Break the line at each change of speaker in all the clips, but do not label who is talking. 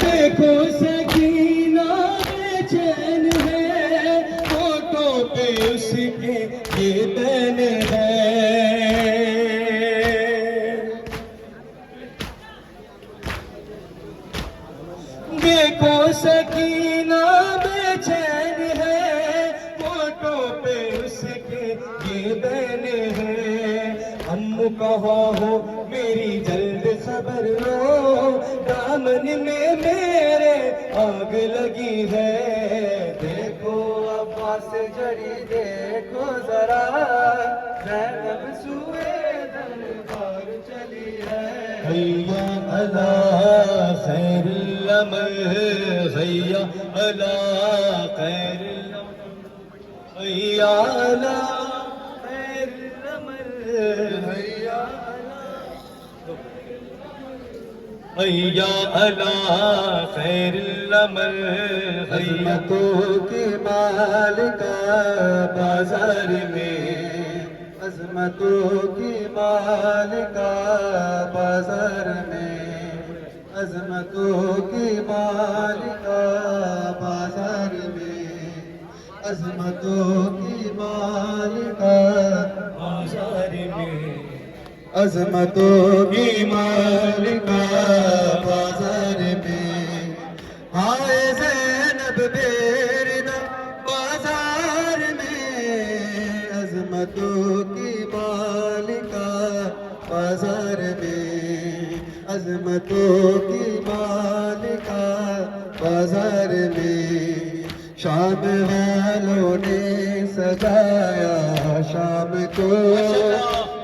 देखो सकीना बेचैन है, फोटो पे उसके ये बैन है। देखो सकीना बेचैन है, फोटो पे उसके ये बैन है। हम कहाँ हो मेरी जल्द खबर लो, दामन में मेरे आग लगी है। देखो अब्बास जरी देखो जरा, ज़ैनब सूए दरबार चली है। हैया अला खैरुल अमल, हैया अला खैरुल अमल, हैया अला खैरुल अमल, हैया हैया अला खैरुल अमल। अज़मतों के मालिका बाजार में, अज़मतों की मालिका बाजार में, अज़मतों की मालिका बाजार में, अज़मतों की मालिका बाजार में, अज़मतों की मालिका बाजार में। हाय ज़ैनब बेरदा बाजार में, अज़मतों की मालिका बाजार में, अज़मतों की मालिका बाजार में। शाम वालों ने सजाया शाम को,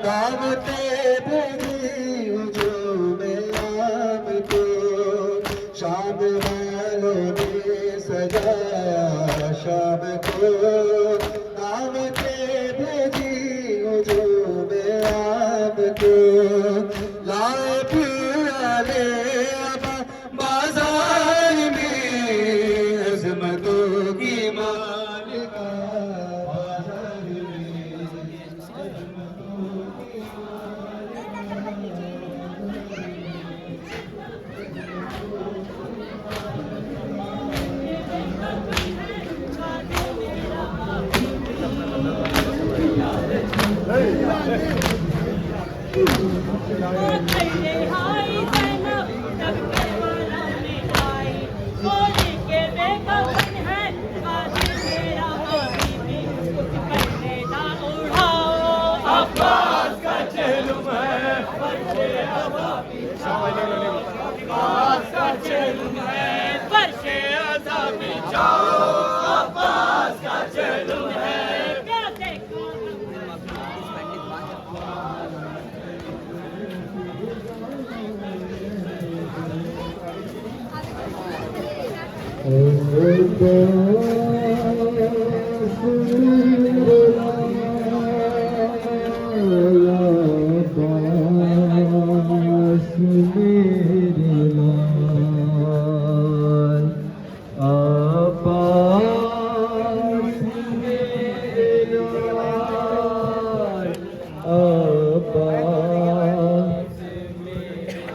दावते भेजी हुजूम आम को। शाम वालों ने सजाया शाम को, दावते भेजी हुजूम आम को। लाए प्याले बाजार में, अज़मतों की मालिका बाजार में, अज़मतों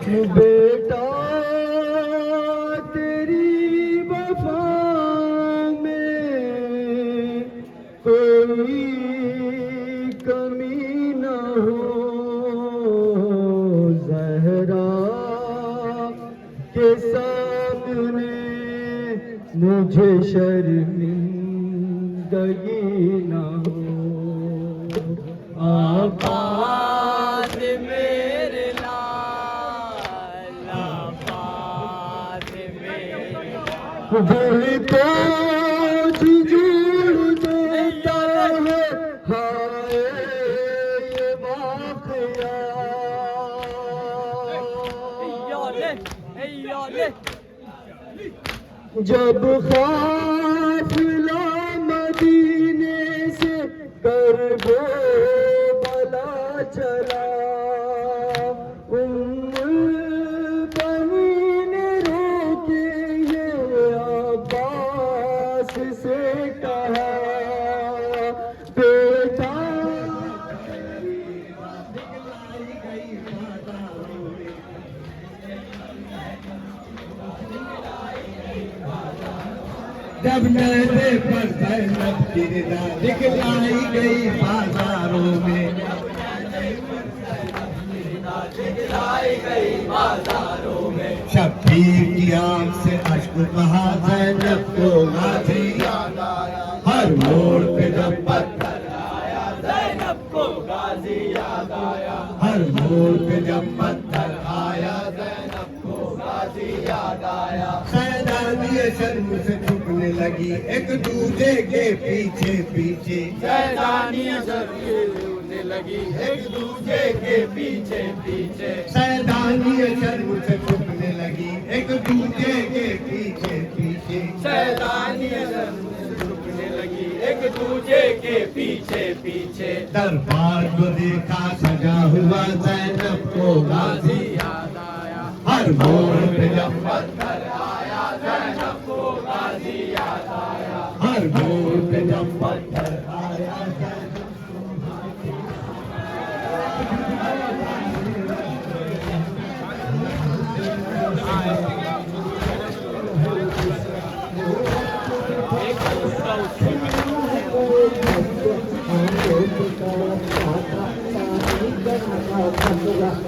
की बेटा तेरी वफा में कोई कमी न हो, ज़हरा के सामने मुझे शर्मिंदगी न हो। आबाद में दिल तो झिझोड़ देता है, हाय ये वाक़या। जब काफ़िला मदीने से करबो बला चला, बनी ने रोके ये अब्बास से कहा, बेटा जब नैने पर ज़ैनब की रिदा दिखलाई गई बाजारों में, शब्बीर की आंख से अश्क बहा, ज़ैनब को गाजी याद आया। हर मोड़ पे जब पत्थर आया, ज़ैनब को गाजी याद आया। हर मोड़ पे जब पत्थर आया, ज़ैनब को गाजी याद आया। सैलानिये शर्म से झुकने लगी एक दूजे के पीछे पीछे, सैलानिये शर्म से झुकने लगी एक दूजे के पीछे पीछे, सैलानिये शर्म से झुकने लगी एक दूजे के पीछे पीछे, सैलानिये शर्म से झुकने लगी एक दूजे के पीछे पीछे। दरबार को देखा सजा हुआ, ज़ैनब को गाजी याद आया। हर मोड़ पे जब पत्थर आया, ज़ैनब को गाजी याद आया। हर मोड़ पे जब पत्थर आया,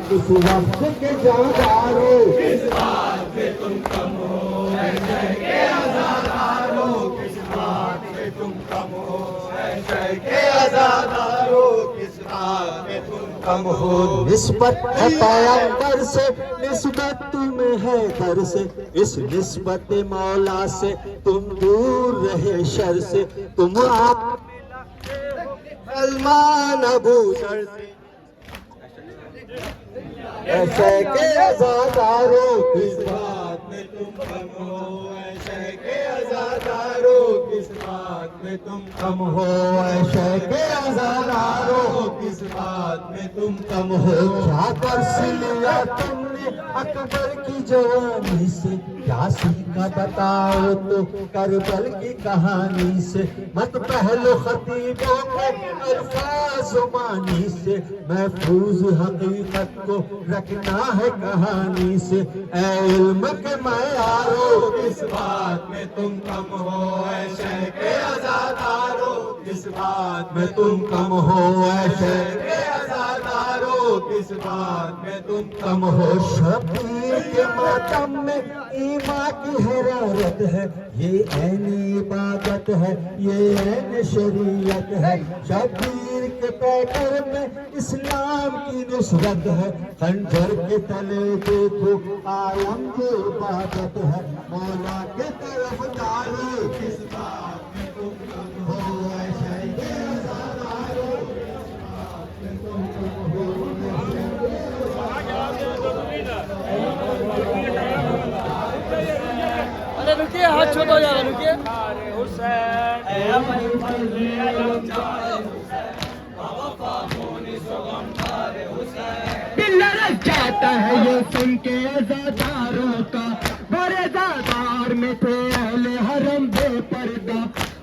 इस वक्त के जादारो, किस बात पे तुम कम हो ऐसे के आज़ादारो, किस बात पे तुम कम हो ऐसे के आज़ादारो, किस बात पे तुम कम हो। निस्बत है पैगंबर से, निस्बत तुम्हें है दर से, इस निस्बत मौला से तुम दूर रहे शर से। तुम आप सलमान अबू सर से ऐसे के आज़ादारो, किस बात में तुम कम हो ऐसे के आज़ादारो, किस बात में तुम कम हो ऐसे के आज़ादारो, किस बात में तुम कम हो। क्या कर लिया तुमने अकबर की जवानी से, क्या सीखा बताओ तो करबल की कहानी से। मत पहलो खतीबों के अल्फाज़ ज़ुबानी से, महफूज हकीकत को रखना है कहानी से। ऐ इल्म के मयारो, किस बात में तुम कम हो ऐसे के आज़ादारो, किस बात में तुम कम हो ऐसे के आज़ादारो, किस बात में तुम कम हो। शबीर के मातम में ईमान की हरारत है, ये ऐन इबादत है, ये ऐन शरीयत है। शबीर के पैकर में इस्लाम की नुसरत है, खंजर के तले देखो आलम की इबादत है। मौला के तरफ दारो, किस बात में तुम कम हो ऐसे के आज़ादारो, किस बात में तुम कम हो ऐसे के आज़ादारो।
अरे रुकिए, हाथ छोड़ो यार, रुकिए।
दिल लरस जाता है ये सुन के आज़ादारों का, बड़े ज़ादार में थे अहले हरम बेपर्दा।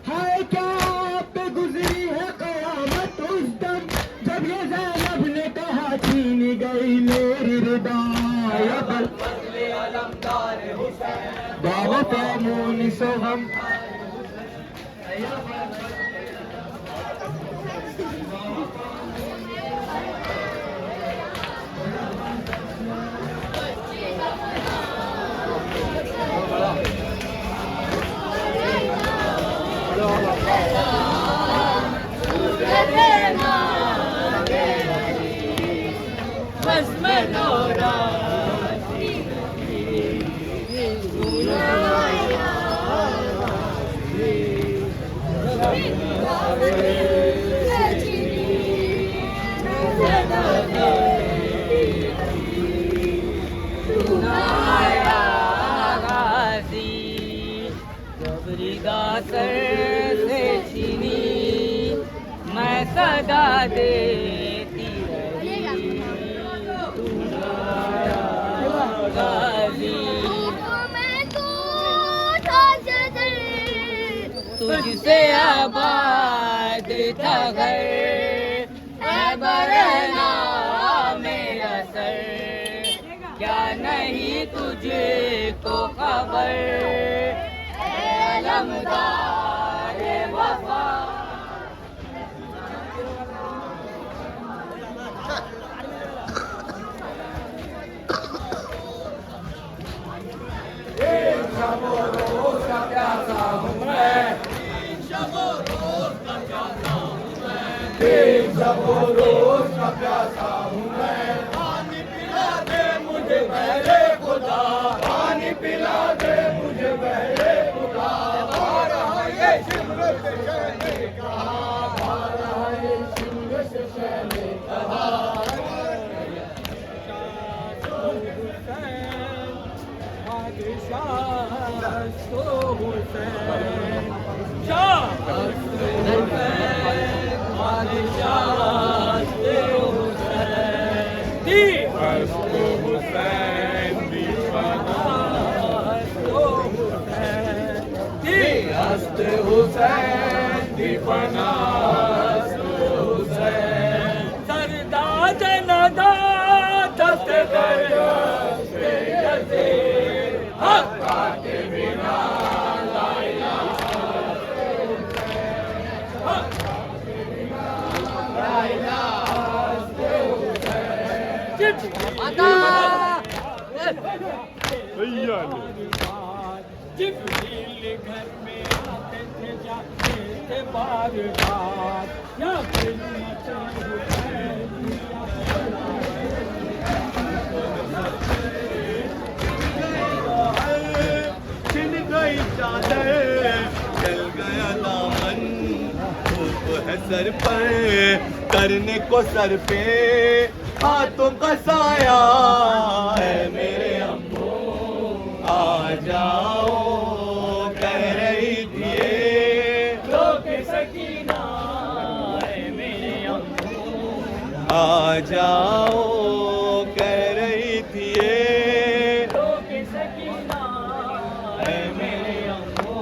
हाय क्या आप पे गुजरी है क़यामत उस दम, जब ये ज़ैनब ने कहा छीनी गई मेरी रिदा। बाबा फामूनी सो हम
सर से छीनी मैं सदा देती रही तू गाजी तुझसे आबाद था घर बरना मेरा सर क्या नहीं तुझे को खबर अलमदार वफा
रोज का प्यासा हूँ मैं पानी पिला दे मुझे बहरे खुदा पानी पिला दे मुझे बहरे खुदा आ रहा है शिमर से शहने कहा आ रहा है शिमर से शहने कहा हुसैन दीवाना हुसैन सरदार जनदा दस्तगर से हक्का के बिना ला इलाहा ला इलाहा जिब्रील घर में आते थे जाते थे बार बार या छिन गई चादर जल गया दामन धूप है सर पर करने को सर पे हाथों का साया है मेरे अम्मू आ जाओ कह रही थी लोग सकीना है मेरे अम्मू आ जाओ कह रही थी लोग सकीना है मेरे अम्मू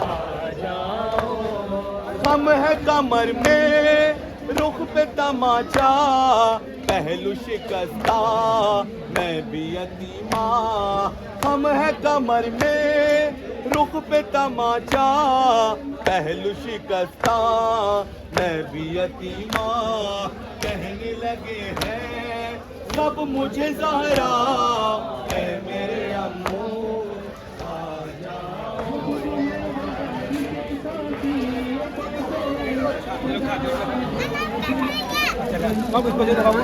आ जाओ हम है कमर में रुख पे तमाचा पहलू शिकस्ता मैं भी यतीमा हम है कमर में रुख पे तमाचा पहलू शिकस्ता मैं भी यतीमा कहने लगे हैं सब मुझे ज़हरा है मेरे अम्मू आ जाओ बाबू इसको दे दो बाबू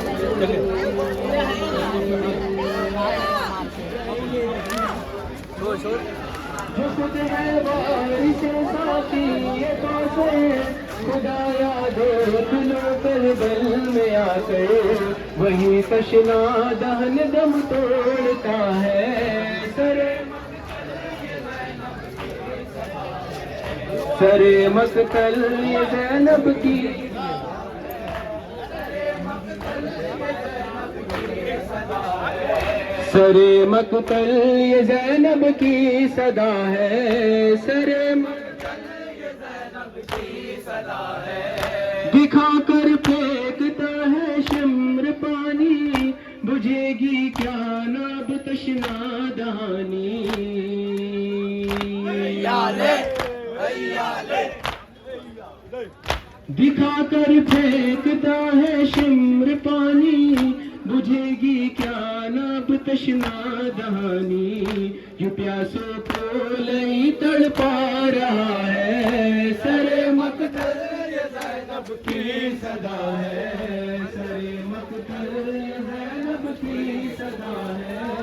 जो खुद है बारिश साथी ये कौशल खुदाया दो दिलों पर बल में आकर वही तशना दहन दम तोड़ता है सरे मकतल ये ज़ैनब की सरे मकतल ये ज़ैनब की सदा है सरे मकतल ये ज़ैनब की सदा है दिखा कर फेंकता है शिम्र पानी बुझेगी क्या नाब तशना दहानी दिखा कर फेंकता है शिम्र पानी बुझेगी क्या नाब तशना दहानी ये प्यासों को लई तड़पा रहा है सरे मकतल ये ज़ैनब की सदा है सरे मकतल ये ज़ैनब की सदा है